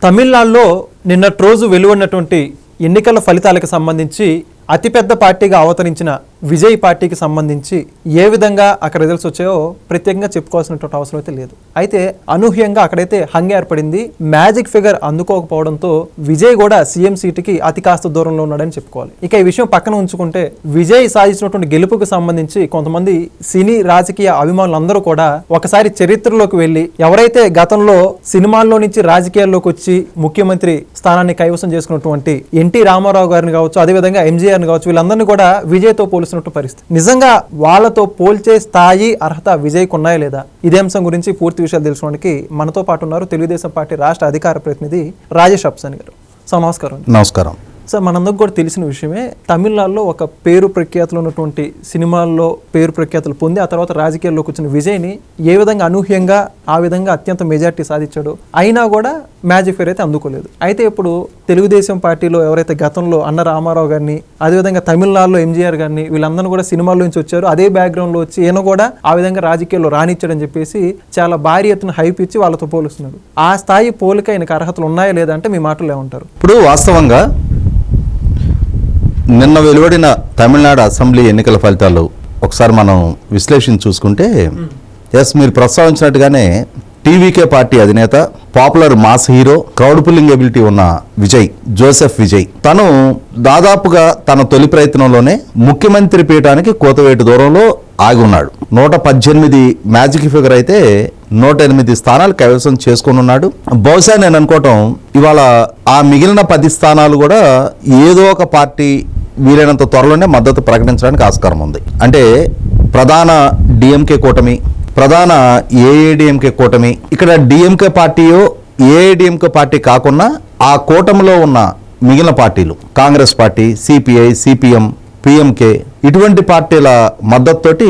తమిళనాడులో నిన్నటి రోజు వెలువడినటువంటి ఎన్నికల ఫలితాలకు సంబంధించి అతిపెద్ద పార్టీగా అవతరించిన విజయ్ పార్టీకి సంబంధించి ఏ విధంగా అక్కడ రిజల్ట్స్ వచ్చాయో ప్రత్యేకంగా చెప్పుకోవాల్సినటువంటి అవసరం అయితే లేదు. అయితే అనూహ్యంగా అక్కడైతే హంగ్ ఏర్పడింది. మ్యాజిక్ ఫిగర్ అందుకోకపోవడంతో విజయ్ కూడా సీఎం సీటుకి అతి కాస్త దూరంలో ఉన్నాడని చెప్పుకోవాలి. ఇక ఈ విషయం పక్కన ఉంచుకుంటే విజయ్ సాధించినటువంటి గెలుపుకు సంబంధించి కొంతమంది సినీ రాజకీయ అభిమానులందరూ కూడా ఒకసారి చరిత్రలోకి వెళ్ళి ఎవరైతే గతంలో సినిమాల్లో నుంచి రాజకీయాల్లోకి వచ్చి ముఖ్యమంత్రి స్థానాన్ని కైవసం చేసుకున్నటువంటి ఎన్టీ రామారావు గారిని కావచ్చు, అదేవిధంగా ఎంజీఆర్ కావచ్చు, వీళ్ళందరినీ కూడా విజయ్తో పోల్చినట్టు పరిస్థితి. నిజంగా వాళ్ళతో పోల్చే స్థాయి అర్హత విజయ్కు ఉన్నాయా లేదా? ఇదే అంశం గురించి పూర్తి విషయాలు తెలుసుకోవడానికి మనతో పాటు ఉన్నారు తెలుగుదేశం పార్టీ రాష్ట్ర అధికార ప్రతినిధి రాజేష్ అప్సాని గారు. సార్ నమస్కారం. నమస్కారం సార్, మనందరికి కూడా తెలిసిన విషయమే, తమిళనాడులో ఒక పేరు ప్రఖ్యాతులు ఉన్నటువంటి సినిమాల్లో పేరు ప్రఖ్యాతులు పొంది ఆ తర్వాత రాజకీయాల్లోకి వచ్చిన విజయ్ని ఏ విధంగా అనూహ్యంగా ఆ విధంగా అత్యంత మెజార్టీ సాధించాడు, అయినా కూడా మ్యాజిక్ ఫేర్ అయితే అందుకోలేదు. అయితే ఇప్పుడు తెలుగుదేశం పార్టీలో ఎవరైతే గతంలో అన్న రామారావు గారిని, అదేవిధంగా తమిళనాడులో ఎంజీఆర్ గారిని, వీళ్ళందరూ కూడా సినిమాల్లో నుంచి వచ్చారు, అదే బ్యాక్గ్రౌండ్లో వచ్చి ఈయన కూడా ఆ విధంగా రాజకీయాల్లో రానిచ్చాడని చెప్పేసి చాలా భారీ ఎత్తున హైప్ ఇచ్చి వాళ్ళతో పోలుస్తున్నాడు. ఆ స్థాయి పోలిక ఆయనకు అర్హతలు ఉన్నాయా లేదా అంటే మీ మాటలు ఏమంటారు? ఇప్పుడు వాస్తవంగా నిన్న వెలువడిన తమిళనాడు అసెంబ్లీ ఎన్నికల ఫలితాలు ఒకసారి మనం విశ్లేషించి చూసుకుంటే, ఎస్ మీరు ప్రస్తావించినట్టుగానే టీవీకే పార్టీ అధినేత, popular mass hero, crowd pulling ability ఉన్న జోసెఫ్ విజయ్ తను దాదాపుగా తన తొలి ప్రయత్నంలోనే ముఖ్యమంత్రి పీఠానికి కోతవేటు దూరంలో ఆగి ఉన్నాడు. 118 మ్యాజిక్ ఫిగర్ అయితే 108 స్థానాలు కైవసం చేసుకుని ఉన్నాడు. బహుశా నేను అనుకోవటం ఇవాళ ఆ మిగిలిన 10 స్థానాలు కూడా ఏదో ఒక పార్టీ వీలైనంత త్వరలోనే మద్దతు ప్రకటించడానికి ఆస్కారం ఉంది. అంటే ప్రధాన డిఎంకే కూటమి, ప్రధాన ఏఐడిఎంకే కూటమి, ఇక్కడ డిఎంకే పార్టీయో ఏఐడిఎంకే పార్టీ కాకుండా ఆ కూటమిలో ఉన్న మిగిలిన పార్టీలు Congress party, CPI, CPM, PMK ఇటువంటి పార్టీల మద్దతుతోటి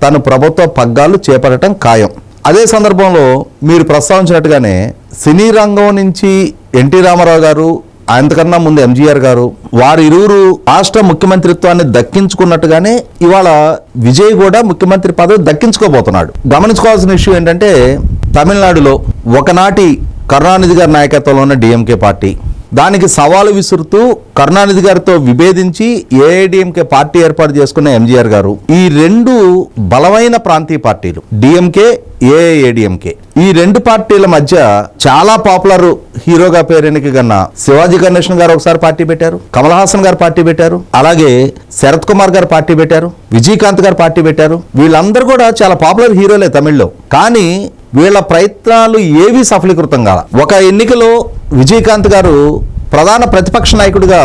తను ప్రభుత్వ పగ్గాలు చేపట్టడం ఖాయం. అదే సందర్భంలో మీరు ప్రస్తావించినట్టుగానే సినీ రంగం నుంచి ఎన్టీ రామారావు గారు, అంతకన్నా ముందు ఎంజీఆర్ గారు, వారిరువురు రాష్ట్ర ముఖ్యమంత్రిత్వాన్ని దక్కించుకున్నట్టుగానే ఇవాళ విజయ్ కూడా ముఖ్యమంత్రి పదవి దక్కించుకోబోతున్నాడు. గమనించుకోవాల్సిన ఇష్యూ ఏంటంటే, తమిళనాడులో ఒకనాటి కరుణానిధి గారి నాయకత్వంలో ఉన్న డిఎంకే పార్టీ దానికి సవాలు విసురుతూ కరుణానిధి గారితో విభేదించి ఏఐడిఎంకే పార్టీ ఏర్పాటు చేసుకున్న ఎంజీఆర్ గారు, ఈ రెండు బలమైన ప్రాంతీయ పార్టీలు డిఎంకే, ఏఐఏడిఎంకే, ఈ రెండు పార్టీల మధ్య చాలా పాపులర్ హీరోగా పేరెన్నికగన్న శివాజీ గణేశన్ గారు ఒకసారి పార్టీ పెట్టారు, కమల్ హాసన్ గారు పార్టీ పెట్టారు, అలాగే శరత్ కుమార్ గారు పార్టీ పెట్టారు, విజయకాంత్ గారు పార్టీ పెట్టారు. వీళ్ళందరూ కూడా చాలా పాపులర్ హీరోలే తమిళ్లో. కానీ వీళ్ళ ప్రయత్నాలు ఏవీ సఫలీకృతం కాల. ఒక ఎన్నికలో విజయకాంత్ గారు ప్రధాన ప్రతిపక్ష నాయకుడిగా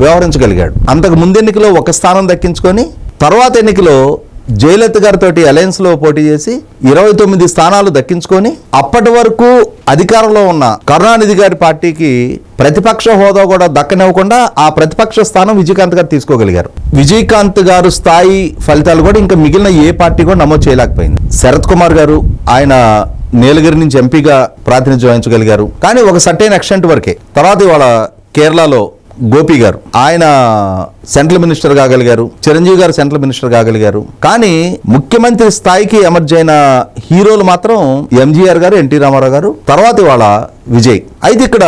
వ్యవహరించగలిగాడు. అంతకు ముందు ఎన్నికలో ఒక స్థానం దక్కించుకొని తర్వాత ఎన్నికలో జయలలిత గారితో అలయన్స్ లో పోటీ చేసి 29 స్థానాలు దక్కించుకొని అప్పటి వరకు అధికారంలో ఉన్న కరుణానిధి గారి పార్టీకి ప్రతిపక్ష హోదా కూడా దక్కనివ్వకుండా ఆ ప్రతిపక్ష స్థానం విజయకాంత్ గారు తీసుకోగలిగారు. విజయకాంత్ గారు స్థాయి ఫలితాలు కూడా ఇంకా మిగిలిన ఏ పార్టీ కూడా నమోదు చేయలేకపోయింది. శరత్ కుమార్ గారు ఆయన నీలగిరి నుంచి ఎంపీగా ప్రాతినిధ్యం వహించగలిగారు, కానీ ఒక సర్టైన్ ఎక్స్టెంట్ వరకే. తర్వాత ఇవాళ కేరళలో గోపి గారు ఆయన సెంట్రల్ మినిస్టర్ కాగలిగారు, చిరంజీవి గారు సెంట్రల్ మినిస్టర్ కాగలిగారు. కానీ ముఖ్యమంత్రి స్థాయికి ఎమర్జ్ అయిన హీరోలు మాత్రం ఎంజీఆర్ గారు, ఎన్టీ రామారావు గారు, తర్వాత ఇవాళ విజయ్. అయితే ఇక్కడ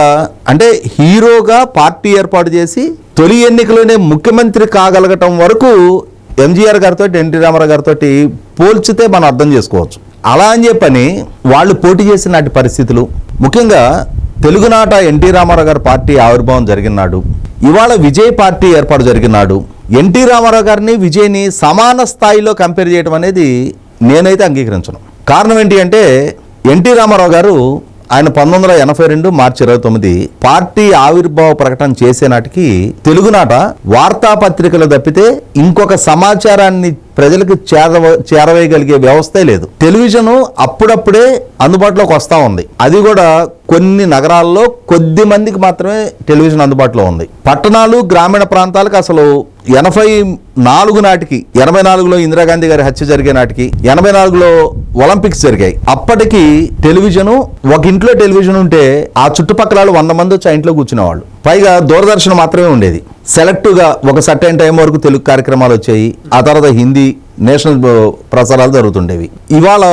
అంటే హీరోగా పార్టీ ఏర్పాటు చేసి తొలి ఎన్నికలోనే ముఖ్యమంత్రి కాగలగటం వరకు ఎంజీఆర్ గారితో, ఎన్టీ రామారావు గారితో పోల్చితే మనం అర్థం చేసుకోవచ్చు. అలా అని చెప్పని వాళ్ళు పోటీ చేసిన నాటి పరిస్థితులు, ముఖ్యంగా తెలుగునాట ఎన్టీ రామారావు గారి పార్టీ ఆవిర్భావం జరిగినాడు, ఇవాళ విజయ్ పార్టీ ఏర్పాటు జరిగినాడు. ఎన్టీ రామారావు గారిని, విజయ్ని సమాన స్థాయిలో కంపేర్ చేయడం అనేది నేనైతే అంగీకరించను. కారణం ఏంటి అంటే, ఎన్టీ రామారావు గారు ఆయన 1982 మార్చి 29 పార్టీ ఆవిర్భావ ప్రకటన చేసే నాటికి తెలుగునాట వార్తాపత్రికలు తప్పితే ఇంకొక సమాచారాన్ని ప్రజలకు చేరవేయగలిగే వ్యవస్థే లేదు. టెలివిజన్ అప్పుడప్పుడే అందుబాటులోకి వస్తా ఉంది, అది కూడా కొన్ని నగరాల్లో కొద్ది మందికి మాత్రమే టెలివిజన్ అందుబాటులో ఉంది. పట్టణాలు, గ్రామీణ ప్రాంతాలకు అసలు 84 నాటికి, 84లో ఇందిరాగాంధీ గారి హత్య జరిగే నాటికి, 84లో ఒలింపిక్స్ జరిగాయి. అప్పటికి టెలివిజను, ఒక ఇంట్లో టెలివిజన్ ఉంటే ఆ చుట్టుపక్కల 100 మంది వచ్చి ఆ ఇంట్లో కూర్చునేవాళ్ళు. పైగా దూరదర్శన్ మాత్రమే ఉండేది. సెలెక్ట్గా ఒక సర్టైన్ టైం వరకు తెలుగు కార్యక్రమాలు వచ్చాయి, ఆ తర్వాత హిందీ నేషనల్ ప్రసారాలు జరుగుతుండేవి. ఇవాళ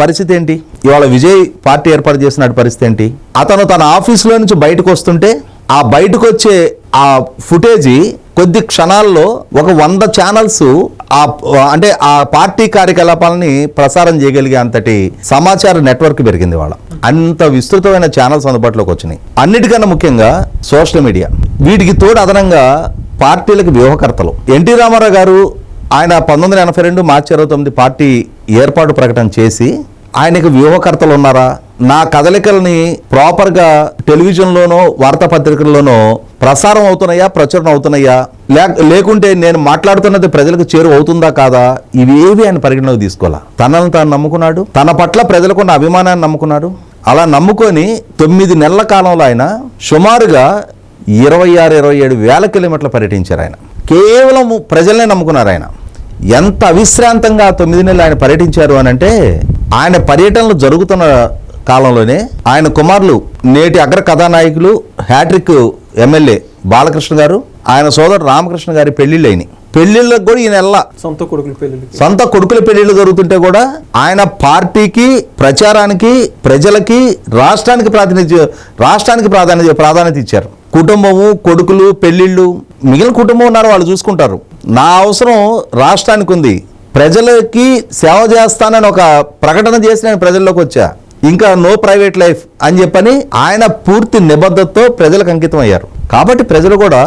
పరిస్థితి ఏంటి? ఇవాళ విజయ్ పార్టీ ఏర్పాటు చేసిన పరిస్థితి ఏంటి? అతను తన ఆఫీసులో నుంచి బయటకు వస్తుంటే ఆ బయటకు వచ్చే ఆ ఫుటేజీ కొద్ది క్షణాల్లో ఒక 100 ఛానల్స్ అంటే ఆ పార్టీ కార్యకలాపాలని ప్రసారం చేయగలిగే అంతటి సమాచార నెట్వర్క్ పెరిగింది. వాళ్ళ అంత విస్తృతమైన ఛానల్స్ అందుబాటులోకి వచ్చినాయి. అన్నిటికన్నా ముఖ్యంగా సోషల్ మీడియా. వీటికి తోడు అదనంగా పార్టీలకు వ్యూహకర్తలు. ఎన్టీ రామారావు గారు ఆయన 1982 మార్చి 29 పార్టీ ఏర్పాటు ప్రకటన చేసి ఆయనకు వ్యూహకర్తలు ఉన్నారా? నా కదలికల్ని ప్రాపర్గా టెలివిజన్లోనో వార్తాపత్రికల్లోనో ప్రసారం అవుతున్నాయా, ప్రచురణ అవుతున్నాయా, లేకుంటే నేను మాట్లాడుతున్నది ప్రజలకు చేరువ అవుతుందా కాదా, ఇవేవి ఆయన పరిగణలోకి తీసుకోవాలా. తనను తాను నమ్ముకున్నాడు, తన పట్ల ప్రజలకున్న అభిమానాన్ని నమ్ముకున్నాడు. అలా నమ్ముకొని 9 నెలల కాలంలో ఆయన సుమారుగా 26-27 వేల కిలోమీటర్లు పర్యటించారు. ఆయన కేవలం ప్రజలనే నమ్ముకున్నారు. ఆయన ఎంత అవిశ్రాంతంగా 9 నెలలు ఆయన పర్యటించారు అని అంటే, ఆయన పర్యటనలు జరుగుతున్న కాలంలోనే ఆయన కుమారులు నేటి అగ్ర కథానాయకులు హ్యాట్రిక్ ఎమ్మెల్యే బాలకృష్ణ గారు, ఆయన సోదరు రామకృష్ణ గారి పెళ్లిళ్ళు అయినాయి. పెళ్లిళ్ళకు కూడా ఈ నెల సొంత కొడుకుల పెళ్లిళ్ళు జరుగుతుంటే కూడా ఆయన పార్టీకి, ప్రచారానికి, ప్రజలకి, రాష్ట్రానికి ప్రాధాన్యత ఇచ్చారు. కుటుంబము, కొడుకులు, పెళ్లిళ్ళు, మిగిలిన కుటుంబం ఉన్నారు, వాళ్ళు చూసుకుంటారు. నా అవసరం రాష్ట్రానికి ఉంది, ప్రజలకి సేవ చేస్తానని ఒక ప్రకటన చేసి నేను ప్రజల్లోకి వచ్చా, ఇంకా నో ప్రైవేట్ లైఫ్ అని చెప్పని ఆయన పూర్తి నిబద్ధతతో ప్రజలకు అంకితం అయ్యారు. కాబట్టి ప్రజలు కూడా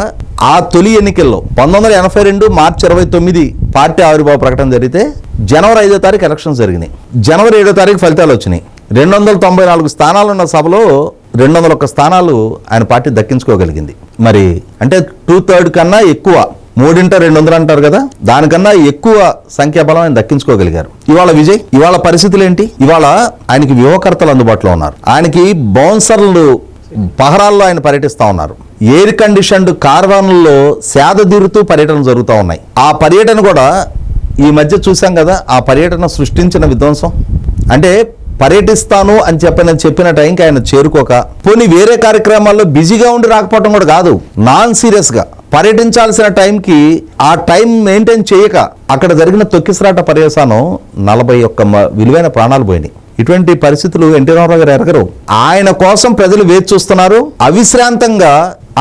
ఆ తొలి ఎన్నికల్లో 1982 మార్చి 29 పార్టీ ఆవిర్భావ ప్రకటన జరిగితే జనవరి 5వ తారీఖు ఎలక్షన్స్ జరిగినాయి. జనవరి 7వ తారీఖు ఫలితాలు వచ్చినాయి. 294 స్థానాలున్న సభలో 201 స్థానాలు ఆయన పార్టీ దక్కించుకోగలిగింది. మరి అంటే 2/3 కన్నా ఎక్కువ, 3x200 అంటారు కదా, దానికన్నా ఎక్కువ సంఖ్యాబలం ఆయన దక్కించుకోగలిగారు. ఇవాళ విజయ్, ఇవాళ పరిస్థితులు ఏంటి? ఇవాళ ఆయనకి వ్యూహకర్తలు అందుబాటులో ఉన్నారు. ఆయనకి బౌన్సర్లు పహరాల్లో ఆయన పర్యటిస్తూ ఉన్నారు. ఎయిర్ కండిషన్డ్ కార్వాన్లలో సేదతీరుతూ పర్యటనలు జరుగుతూ ఉన్నాయి. ఆ పర్యటన కూడా ఈ మధ్య చూసాం కదా, ఆ పర్యటన సృష్టించిన విధ్వంసం. అంటే పర్యటిస్తాను అని చెప్పిన టైంకి ఆయన చేరుకోక, పోనీ వేరే కార్యక్రమాల్లో బిజీగా ఉండి రాకపోవడం కూడా కాదు, నాన్ సీరియస్గా పర్యటించాల్సిన టైంకి ఆ టైం మెయింటైన్ చేయక అక్కడ జరిగిన తొక్కిసలాట పర్యవసానం 41 విలువైన ప్రాణాలు పోయినాయి. ఇటువంటి పరిస్థితులు ఎన్టీ రామారావు గారు ఎరగరు. ఆయన కోసం ప్రజలు వేచి చూస్తున్నారు. అవిశ్రాంతంగా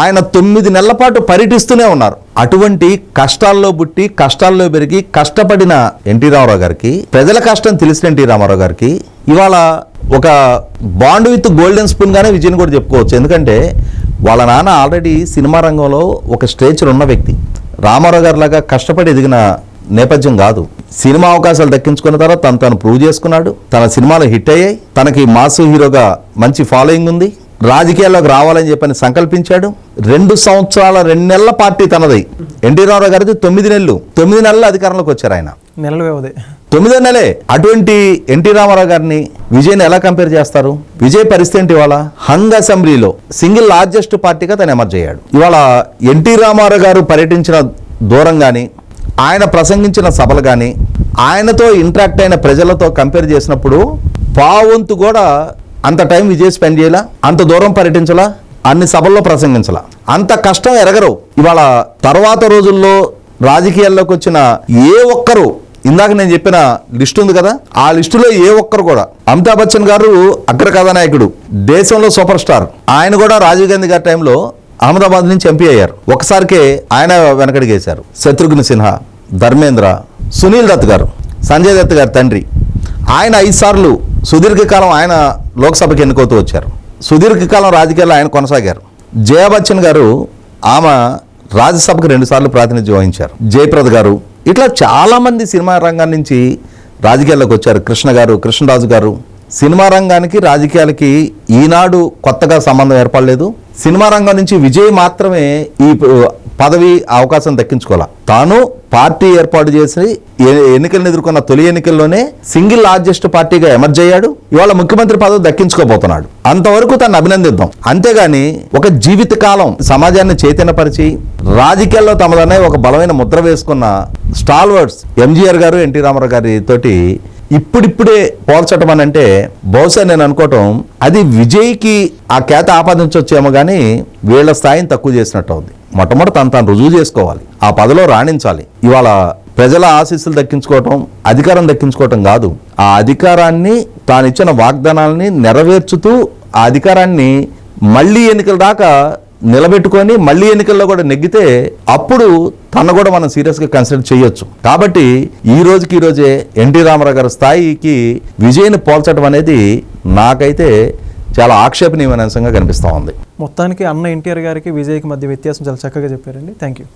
ఆయన 9 నెలల పాటు పర్యటిస్తూనే ఉన్నారు. అటువంటి కష్టాల్లో పుట్టి, కష్టాల్లో పెరిగి, కష్టపడిన ఎన్టీ రామారావు గారికి, ప్రజల కష్టం తెలిసిన ఎన్టీ రామారావు గారికి ఇవాళ ఒక బాండ్ విత్ గోల్డెన్ స్పూన్ గానే విజయన్ కూడా చెప్పుకోవచ్చు. ఎందుకంటే వాళ్ళ నాన్న ఆల్రెడీ సినిమా రంగంలో ఒక స్టేచర్ ఉన్న వ్యక్తి. రామారావు గారి లాగా కష్టపడి ఎదిగిన నేపథ్యం కాదు. సినిమా అవకాశాలు దక్కించుకున్న తర్వాత తను ప్రూవ్ చేసుకున్నాడు. తన సినిమాలు హిట్ అయ్యాయి. తనకి మాస్ హీరోగా మంచి ఫాలోయింగ్ ఉంది. రాజకీయాల్లోకి రావాలని చెప్పని సంకల్పించాడు. 2 సంవత్సరాల 2 నెలల పార్టీ తనది. ఎన్టీ రామారావు గారిది 9 నెలలు అధికారంలోకి వచ్చారు. ఆయన 9 నెలే. అటువంటి ఎన్టీ రామారావు గారిని విజయ్ని ఎలా కంపేర్ చేస్తారు? విజయ్ పరిస్థితి ఏంటి? ఇవాళ హంగ్ అసెంబ్లీలో సింగిల్ లార్జెస్ట్ పార్టీగా తను ఎమర్జ్ అయ్యాడు. ఇవాళ ఎన్టీ రామారావు గారు పర్యటించిన దూరం కానీ, ఆయన ప్రసంగించిన సభలు కానీ, ఆయనతో ఇంటరాక్ట్ అయిన ప్రజలతో కంపేర్ చేసినప్పుడు పావంతు కూడా అంత టైం విజయ్ స్పెండ్ చేయాల, అంత దూరం పర్యటించాలా, అన్ని సభల్లో ప్రసంగించాలా, అంత కష్టం ఎరగరు. ఇవాళ తర్వాత రోజుల్లో రాజకీయాల్లోకి వచ్చిన ఏ ఒక్కరు, ఇందాక నేను చెప్పిన లిస్ట్ ఉంది కదా, ఆ లిస్టులో ఏ ఒక్కరు కూడా, అమితాబ్ బచ్చన్ గారు అగ్ర కథానాయకుడు, దేశంలో సూపర్ స్టార్, ఆయన కూడా రాజీవ్ గాంధీ గారి టైంలో అహ్మదాబాద్ నుంచి ఎంపీ అయ్యారు. ఒకసారికే ఆయన వెనకడిగేశారు. శత్రుఘ్న సిన్హా, ధర్మేంద్ర, సునీల్ దత్ గారు, సంజయ్ దత్ గారి తండ్రి, ఆయన 5 సార్లు సుదీర్ఘకాలం ఆయన లోక్సభకి ఎన్నుకోతూ వచ్చారు. సుదీర్ఘకాలం రాజకీయాల్లో ఆయన కొనసాగారు. జయా బచ్చన్ గారు, ఆమె రాజ్యసభకు 2 సార్లు ప్రాతినిధ్యం వహించారు. జయప్రద గారు, ఇట్లా చాలామంది సినిమా రంగం నుంచి రాజకీయాల్లోకి వచ్చారు. కృష్ణ గారు, కృష్ణరాజు గారు. సినిమా రంగానికి రాజకీయాలకి ఈనాడు కొత్తగా సంబంధం ఏర్పడలేదు. సినిమా రంగం నుంచి విజయ్ మాత్రమే ఈ పదవి అవకాశం దక్కించుకోవాలి. తాను పార్టీ ఏర్పాటు చేసి ఎన్నికలను ఎదుర్కొన్న తొలి ఎన్నికల్లోనే సింగిల్ లార్జెస్ట్ పార్టీగా ఎమర్జ్ అయ్యాడు. ఇవాళ ముఖ్యమంత్రి పదవి దక్కించుకోబోతున్నాడు. అంతవరకు తను అభినందిద్దాం. అంతేగాని ఒక జీవితకాలం సమాజాన్ని చైతన్యపరిచి రాజకీయాల్లో తమదనే ఒక బలమైన ముద్ర వేసుకున్న స్టాల్వర్డ్స్ ఎంజీఆర్ గారు, ఎన్టీ రామారావు గారి తోటి ఇప్పుడిప్పుడే పోల్చటం అని అంటే బహుశా నేను అనుకోవటం అది విజయ్కి ఆ ఖ్యాత ఆపాదించవచ్చేమో కానీ వీళ్ళ స్థాయిని తక్కువ చేసినట్టు అవుతుంది. మొట్టమొదటి తాను రుజువు చేసుకోవాలి, ఆ పదవిలో రాణించాలి. ఇవాళ ప్రజల ఆశీస్సులు దక్కించుకోవటం, అధికారం దక్కించుకోవటం కాదు. ఆ అధికారాన్ని, తాను ఇచ్చిన వాగ్దానాలని నెరవేర్చుతూ ఆ అధికారాన్ని మళ్ళీ ఎన్నికల దాకా నిలబెట్టుకొని మళ్ళీ ఎన్నికల్లో కూడా నెగ్గితే అప్పుడు తను కూడా మనం సీరియస్గా కన్సిడర్ చేయొచ్చు. కాబట్టి ఈ రోజే ఎన్టీ రామారావు గారి స్థాయికి విజయ్ని పోల్చడం అనేది నాకైతే చాలా ఆక్షేపణీయమైన అంశంగా కనిపిస్తూ ఉంది. మొత్తానికి అన్న ఎన్టీఆర్ గారికి విజయ్కి మధ్య వ్యత్యాసం చాలా చక్కగా చెప్పారండి. Thank you.